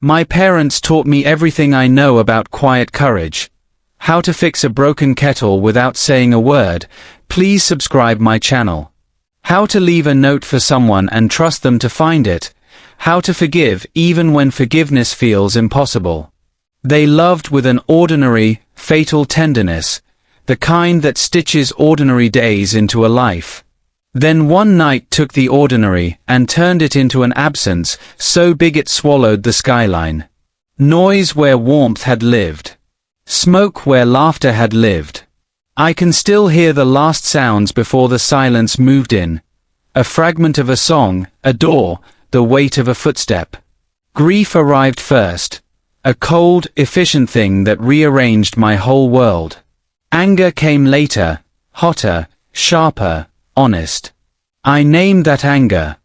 My parents taught me everything I know about quiet courage. How to fix a broken kettle without saying a word. Please subscribe my channel. How to leave a note for someone and trust them to find it. How to forgive even when forgiveness feels impossible. They loved with an ordinary, fatal tenderness, the kind that stitches ordinary days into a life. Then one night took the ordinary and turned it into an absence so big it swallowed the skyline. Noise where warmth had lived. Smoke where laughter had lived. I can still hear the last sounds before the silence moved in. A fragment of a song, a door, the weight of a footstep. Grief arrived first. A cold, efficient thing that rearranged my whole world. Anger came later, hotter, sharper, honest. I named that anger.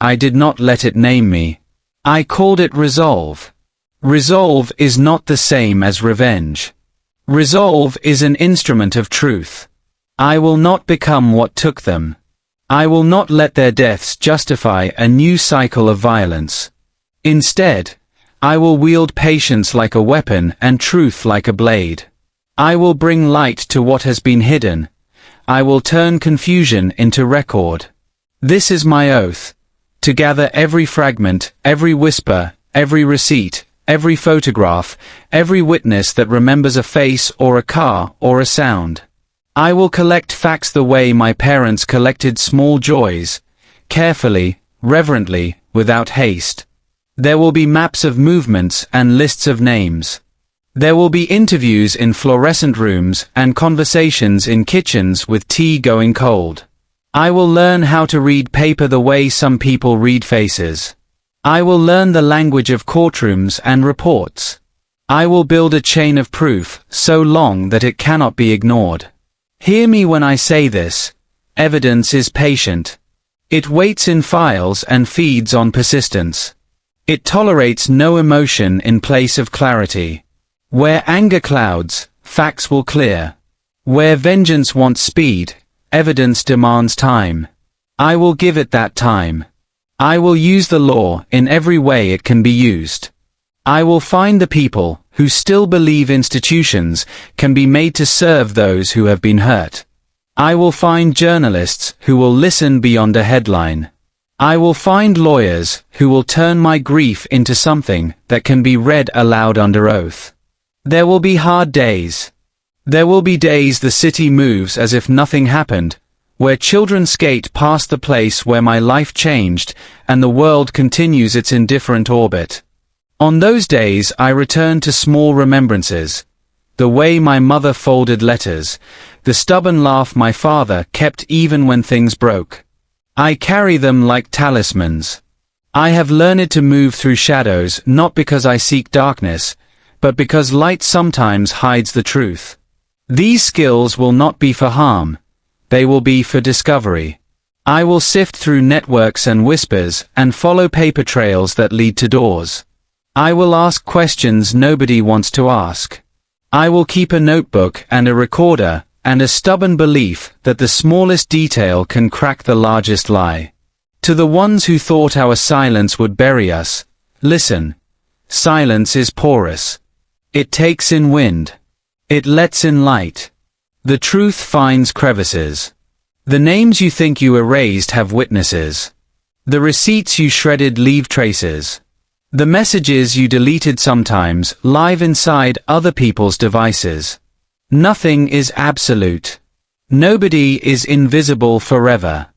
I did not let it name me. I called it resolve. Resolve is not the same as revenge. Resolve is an instrument of truth. I will not become what took them. I will not let their deaths justify a new cycle of violence. Instead, I will wield patience like a weapon and truth like a blade. I will bring light to what has been hidden. I will turn confusion into record. This is my oath, to gather every fragment, every whisper, every receipt, every photograph, every witness that remembers a face or a car or a sound. I will collect facts the way my parents collected small joys, carefully, reverently, without haste. There will be maps of movements and lists of names. There will be interviews in fluorescent rooms and conversations in kitchens with tea going cold. I will learn how to read paper the way some people read faces. I will learn the language of courtrooms and reports. I will build a chain of proof so long that it cannot be ignored. Hear me when I say this. Evidence is patient. It waits in files and feeds on persistence. It tolerates no emotion in place of clarity. Where anger clouds, facts will clear. Where vengeance wants speed, evidence demands time. I will give it that time. I will use the law in every way it can be used. I will find the people who still believe institutions can be made to serve those who have been hurt. I will find journalists who will listen beyond a headline. I will find lawyers who will turn my grief into something that can be read aloud under oath. There will be hard days. There will be days the city moves as if nothing happened, where children skate past the place where my life changed and the world continues its indifferent orbit. On those days I return to small remembrances. The way my mother folded letters, the stubborn laugh my father kept even when things broke. I carry them like talismans. I have learned to move through shadows not because I seek darkness, but because light sometimes hides the truth. These skills will not be for harm. They will be for discovery. I will sift through networks and whispers and follow paper trails that lead to doors. I will ask questions nobody wants to ask. I will keep a notebook and a recorder and a stubborn belief that the smallest detail can crack the largest lie. To the ones who thought our silence would bury us, listen. Silence is porous. It takes in wind. It lets in light. The truth finds crevices. The names you think you erased have witnesses. The receipts you shredded leave traces. The messages you deleted sometimes live inside other people's devices. Nothing is absolute. Nobody is invisible forever.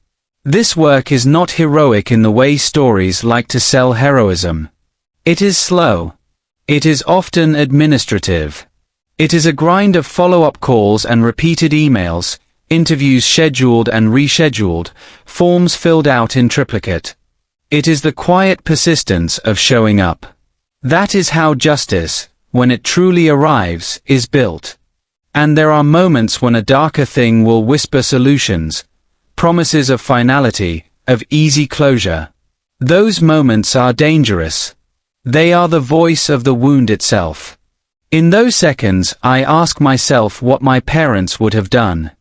This work is not heroic in the way stories like to sell heroism. It is slow. It is often administrative. It is a grind of follow-up calls and repeated emails, interviews scheduled and rescheduled, forms filled out in triplicate. It is the quiet persistence of showing up. That is how justice, when it truly arrives, is built. And there are moments when a darker thing will whisper solutions, promises of finality, of easy closure. Those moments are dangerous. They are the voice of the wound itself. In those seconds, I ask myself what my parents would have done.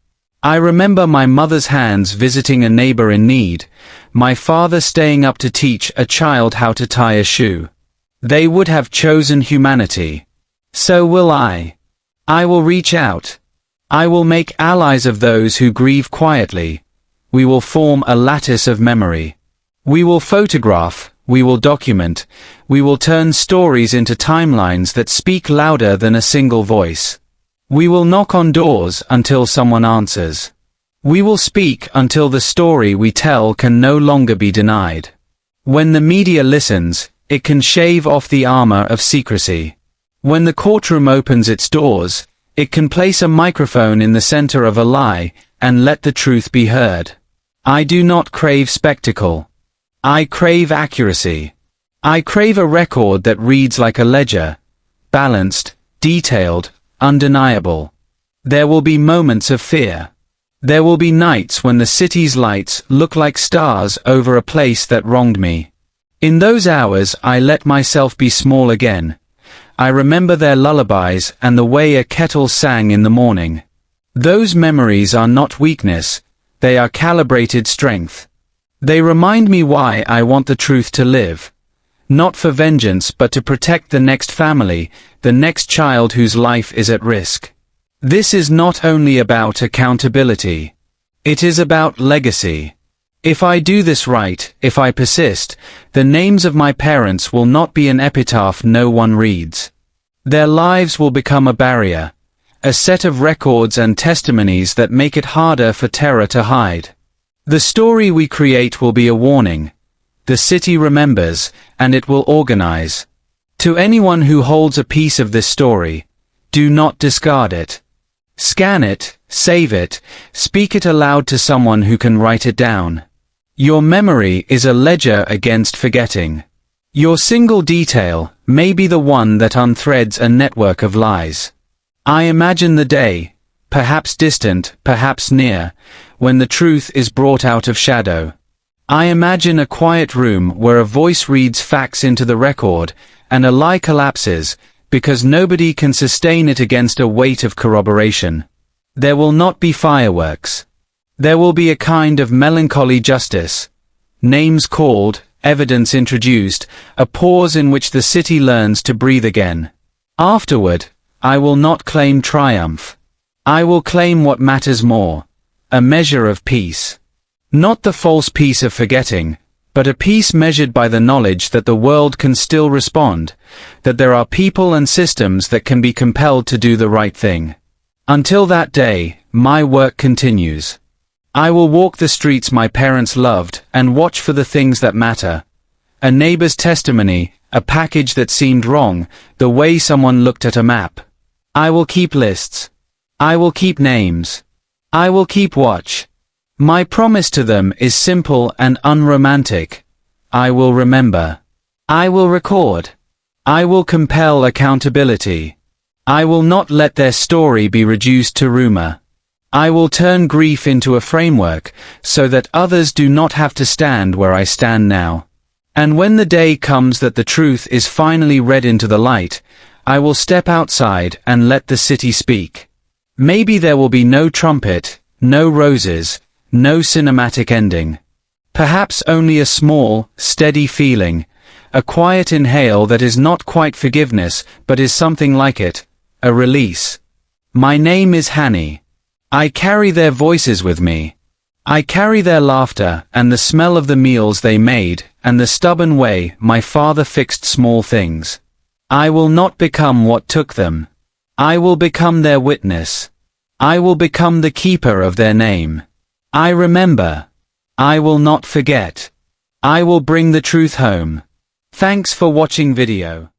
I remember my mother's hands visiting a neighbor in need, my father staying up to teach a child how to tie a shoe. They would have chosen humanity. So will I. I will reach out. I will make allies of those who grieve quietly. We will form a lattice of memory. We will photograph, we will document, we will turn stories into timelines that speak louder than a single voice. We will knock on doors until someone answers. We will speak until the story we tell can no longer be denied. When the media listens, it can shave off the armor of secrecy. When the courtroom opens its doors, it can place a microphone in the center of a lie and let the truth be heard. I do not crave spectacle. I crave accuracy. I crave a record that reads like a ledger, balanced, detailed, undeniable. There will be moments of fear. There will be nights when the city's lights look like stars over a place that wronged me. In those hours I let myself be small again. I remember their lullabies and the way a kettle sang in the morning. Those memories are not weakness, they are calibrated strength. They remind me why I want the truth to live. Not for vengeance but to protect the next family, the next child whose life is at risk. This is not only about accountability. It is about legacy. If I do this right, if I persist, the names of my parents will not be an epitaph no one reads. Their lives will become a barrier, a set of records and testimonies that make it harder for terror to hide. The story we create will be a warning. The city remembers, and it will organize. To anyone who holds a piece of this story, do not discard it. Scan it, save it, speak it aloud to someone who can write it down. Your memory is a ledger against forgetting. Your single detail may be the one that unthreads a network of lies. I imagine the day, perhaps distant, perhaps near, when the truth is brought out of shadow. I imagine a quiet room where a voice reads facts into the record, and a lie collapses, because nobody can sustain it against a weight of corroboration. There will not be fireworks. There will be a kind of melancholy justice. Names called, evidence introduced, a pause in which the city learns to breathe again. Afterward, I will not claim triumph. I will claim what matters more, a measure of peace. Not the false peace of forgetting, but a peace measured by the knowledge that the world can still respond, that there are people and systems that can be compelled to do the right thing. Until that day, my work continues. I will walk the streets my parents loved and watch for the things that matter. A neighbor's testimony, a package that seemed wrong, the way someone looked at a map. I will keep lists. I will keep names. I will keep watch. My promise to them is simple and unromantic. I will remember. I will record. I will compel accountability. I will not let their story be reduced to rumor. I will turn grief into a framework, so that others do not have to stand where I stand now. And when the day comes that the truth is finally read into the light, I will step outside and let the city speak. Maybe there will be no trumpet, no roses, no cinematic ending. Perhaps only a small, steady feeling, a quiet inhale that is not quite forgiveness, but is something like it, a release. My name is Hanny. I carry their voices with me. I carry their laughter and the smell of the meals they made and the stubborn way my father fixed small things. I will not become what took them. I will become their witness. I will become the keeper of their name. I remember. I will not forget. I will bring the truth home. Thanks for watching video.